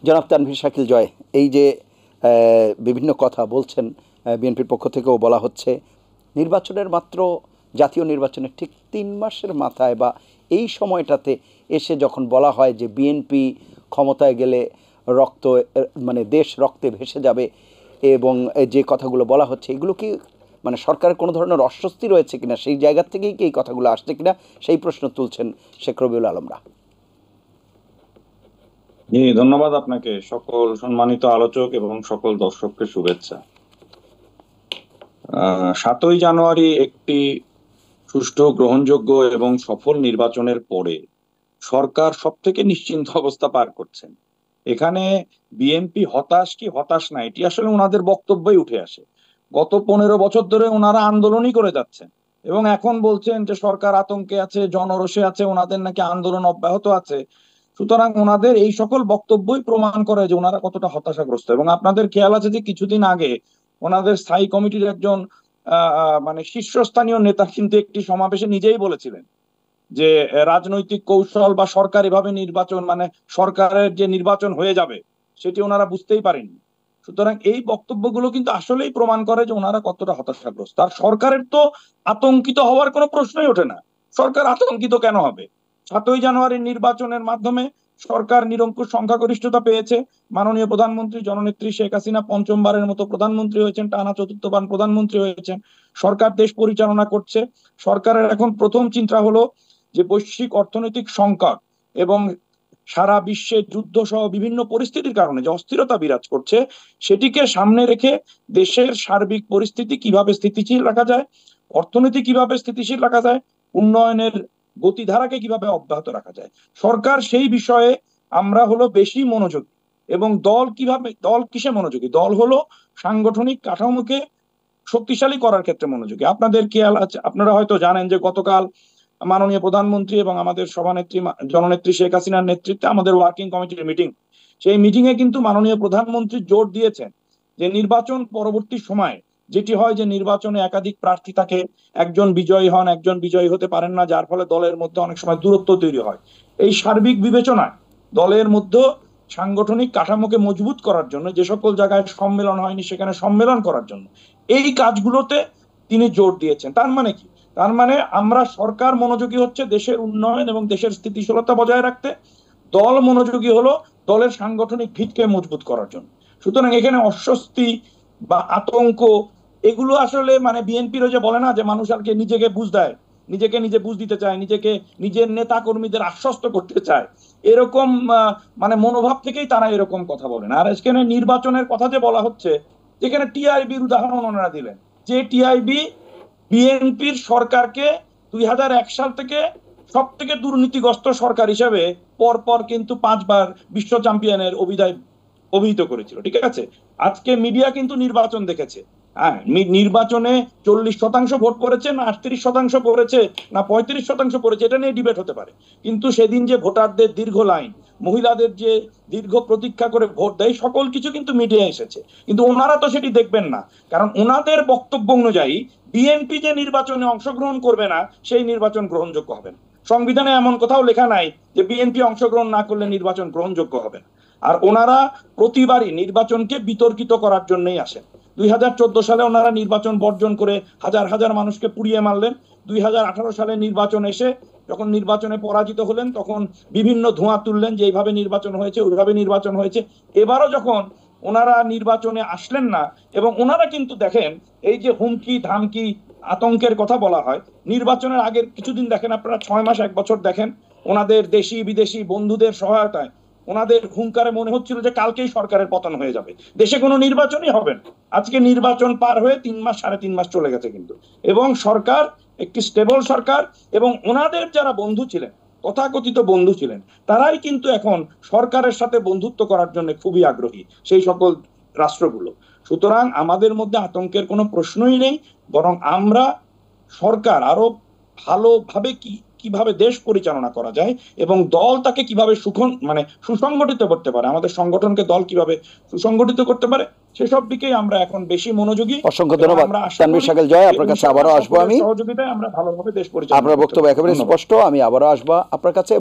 জনাব তানভীর শাকিল জয়, এই যে বিভিন্ন কথা বলছেন, বিএনপির পক্ষ থেকেও বলা হচ্ছে নির্বাচনের মাত্র জাতীয় নির্বাচনের ঠিক 3 মাসের মাথায় বা এই সময়টাতে এসে যখন বলা হয় যে বিএনপি ক্ষমতায় গেলে রক্ত মানে দেশ রক্তে ভেসে যাবে, এবং যে কথাগুলো বলা হচ্ছে এগুলো কি মানে সরকারের কোনো ধরনের অস্বস্তি রয়েছে কিনা, সেই জায়গা থেকেই কি এই কথাগুলো আসছে কিনা, সেই প্রশ্ন তুলছেন শেখ রবিউল আলমরা। জি, ধন্যবাদ আপনাকে। সকল সম্মানিত আলোচক এবং সকল দর্শককে শুভেচ্ছা। 7ই জানুয়ারি একটি সুষ্ঠু, গ্রহণযোগ্য এবং সফল নির্বাচনের পরে সরকার সব থেকে নিশ্চিন্ত অবস্থা পার করছেন। এখানে বিএনপি হতাশ কি হতাশ না, এটি আসলে ওনাদের বক্তব্যই উঠে আসে। গত 15 বছর ধরে ওনারা আন্দোলনই করে যাচ্ছেন এবং এখন বলছেন যে সরকার আতঙ্কে আছে, জনরোষে আছে, ওনাদের নাকি আন্দোলন অব্যাহত আছে। সুতরাং ওনাদের এই সকল বক্তব্যই প্রমাণ করে যে ওনারা কতটা হতাশাগ্রস্ত। এবং আপনাদের খেয়াল আছে যে কিছুদিন আগে ওনাদের স্থায়ী কমিটির একজন মানে শীর্ষস্থানীয় নেতা কিন্তু একটি সমাবেশে নিজেই বলেছিলেন যে রাজনৈতিক কৌশল বা সরকার এভাবে নির্বাচন মানে সরকারের যে নির্বাচন হয়ে যাবে সেটি ওনারা বুঝতেই পারেননি। সুতরাং এই বক্তব্যগুলো কিন্তু আসলেই প্রমাণ করে যে ওনারা কতটা হতাশাগ্রস্ত। আর সরকারের তো আতঙ্কিত হওয়ার কোনো প্রশ্নই ওঠে না। সরকার আতঙ্কিত কেন হবে? 7ই জানুয়ারির নির্বাচনের মাধ্যমে সরকার নিরঙ্কুশ সংখ্যাগরিষ্ঠতা পেয়েছে। মাননীয় প্রধানমন্ত্রী জননেত্রী শেখ হাসিনা 5মবারের মতো প্রধানমন্ত্রী হয়েছেন, টানা 4র্থবার প্রধানমন্ত্রী হয়েছেন। সরকার দেশ পরিচালনা করছে। সরকারের এখন প্রথম চিন্তা হলো যে বৈশ্বিক অর্থনৈতিক সংকট এবং সারা বিশ্বে যুদ্ধ সহ বিভিন্ন পরিস্থিতির কারণে যে অস্থিরতা বিরাজ করছে সেটিকে সামনে রেখে দেশের সার্বিক পরিস্থিতি কিভাবে স্থিতিশীল রাখা যায়, অর্থনীতি কিভাবে স্থিতিশীল রাখা যায়, উন্নয়নের গতিধারাকে কিভাবে অব্যাহত রাখা যায়, সরকার সেই বিষয়ে আমরা হলো বেশি মনোযোগী। এবং দল কিসে মনোযোগী? দল হলো সাংগঠনিক কাঠামোকে শক্তিশালী করার ক্ষেত্রে মনোযোগী। আপনাদের খেয়াল আছে, আপনারা হয়তো জানেন যে গতকাল মাননীয় প্রধানমন্ত্রী এবং আমাদের সভানেত্রী জননেত্রী শেখ হাসিনার নেতৃত্বে আমাদের ওয়ার্কিং কমিটির মিটিং, সেই মিটিং এ কিন্তু মাননীয় প্রধানমন্ত্রী জোর দিয়েছেন যে নির্বাচন পরবর্তী সময় যেটি হয় যে নির্বাচনে একাধিক প্রার্থী থাকে, একজন বিজয়ী হন, একজন বিজয়ী হতে পারেন না, যার ফলে দলের মধ্যে অনেক সময় দূরত্ব তৈরি হয়। এই সার্বিক বিবেচনায় দলের মধ্যে সাংগঠনিক কাঠামোকে মজবুত করার জন্য যে সকল জায়গায় সম্মেলন হয়নি সেখানে সম্মেলন করার জন্য এই কাজগুলোতে তিনি জোর দিয়েছেন। তার মানে কি? তার মানে আমরা সরকার মনোযোগী হচ্ছে দেশের উন্নয়ন এবং দেশের স্থিতিশীলতা বজায় রাখতে, দল মনোযোগী হলো দলের সাংগঠনিক ভিতকে মজবুত করার জন্য। সুতরাং এখানে অস্বস্তি বা আতঙ্ক এগুলো আসলে মানে বিএনপির যে বলে না যে মানুষ আর নিজেকে বুঝ দেয়, নিজেকে নিজে বুঝ দিতে চায়, নিজেকে নিজের নেতা কর্মীদের আশ্বস্ত করতে চায়, এরকম মানে মনোভাব থেকেই তারা এরকম কথা বলেন। আর এখানে নির্বাচনের কথা যে বলা হচ্ছে, যেখানে টিআইবির উদাহরণ ওনারা দিলেন, যে টিআইবি বিএনপির সরকারকে 2001 সাল থেকে সব থেকে দুর্নীতিগ্রস্ত সরকার হিসেবে পরপর কিন্তু 5বার বিশ্ব চ্যাম্পিয়নের অভিহিত করেছিল। ঠিক আছে, আজকে মিডিয়া কিন্তু নির্বাচন দেখেছে। হ্যাঁ, নির্বাচনে 40% ভোট পড়েছে না 38% পড়েছে না 35% পড়েছে, এটা নিয়ে ডিবেট হতে পারে। কিন্তু সেদিন যে ভোটারদের দীর্ঘ লাইন, মহিলাদের যে দীর্ঘ প্রতীক্ষা করে ভোট দেয়, সকল কিছু কিন্তু মিডিয়া এসেছে। কিন্তু ওনারা তো সেটি দেখবেন না, কারণ ওনাদের বক্তব্য অনুযায়ী বিএনপি যে নির্বাচনে অংশগ্রহণ করবে না সেই নির্বাচন গ্রহণযোগ্য হবে না। সংবিধানে এমন কোথাও লেখা নাই যে বিএনপি অংশগ্রহণ না করলে নির্বাচন গ্রহণযোগ্য হবে না। আর ওনারা প্রতিবারই নির্বাচনকে বিতর্কিত করার জন্যই আসেন। 2014 সালে ওনারা নির্বাচন বর্জন করে হাজার হাজার মানুষকে পুড়িয়ে মারলেন। 2018 সালে নির্বাচন এসে যখন নির্বাচনে পরাজিত হলেন তখন বিভিন্ন ধোঁয়া তুললেন যে এইভাবে নির্বাচন হয়েছে, ওইভাবে নির্বাচন হয়েছে। এবারও যখন ওনারা নির্বাচনে আসলেন না, এবং ওনারা কিন্তু দেখেন এই যে হুমকি ধামকি আতঙ্কের কথা বলা হয়, নির্বাচনের আগের কিছুদিন দেখেন আপনারা, 6 মাস 1 বছর দেখেন, ওনাদের দেশি বিদেশি বন্ধুদের সহায়তায় ওনাদের হুঙ্কারে মনে হচ্ছিল যে কালকেই সরকারের পতন হয়ে যাবে, দেশে কোনো নির্বাচনই হবে না। আজকে নির্বাচন পার হয়ে 3 মাস 3.5 মাস চলে গেছে কিন্তু, এবং সরকার একটি স্টেবল সরকার, এবং ওনাদের যারা বন্ধু ছিলেন, তথাকথিত বন্ধু ছিলেন, তারাই কিন্তু এখন সরকারের সাথে বন্ধুত্ব করার জন্য খুবই আগ্রহী, সেই সকল রাষ্ট্রগুলো। সুতরাং আমাদের মধ্যে আতঙ্কের কোনো প্রশ্নই নেই, বরং আমরা সরকার আরো ভালোভাবে কিভাবে দেশ পরিচালনা করা যায় এবং দল তাকে কিভাবে সুসংগঠিত করতে পারে, আমাদের সংগঠনকে দল কিভাবে সুসংগঠিত করতে পারে, সেসব দিকেই আমরা এখন বেশি মনোযোগী। অসংখ্য ধন্যবাদ তানভীর শাকিল জয়, আপনার কাছে আবারও আসবো আমি। সহযোগিতায় আমরা ভালোভাবে দেশ পরিচালনা, আপনার বক্তব্য একেবারে স্পষ্ট, আমি আবারও আসবো আপনার কাছে।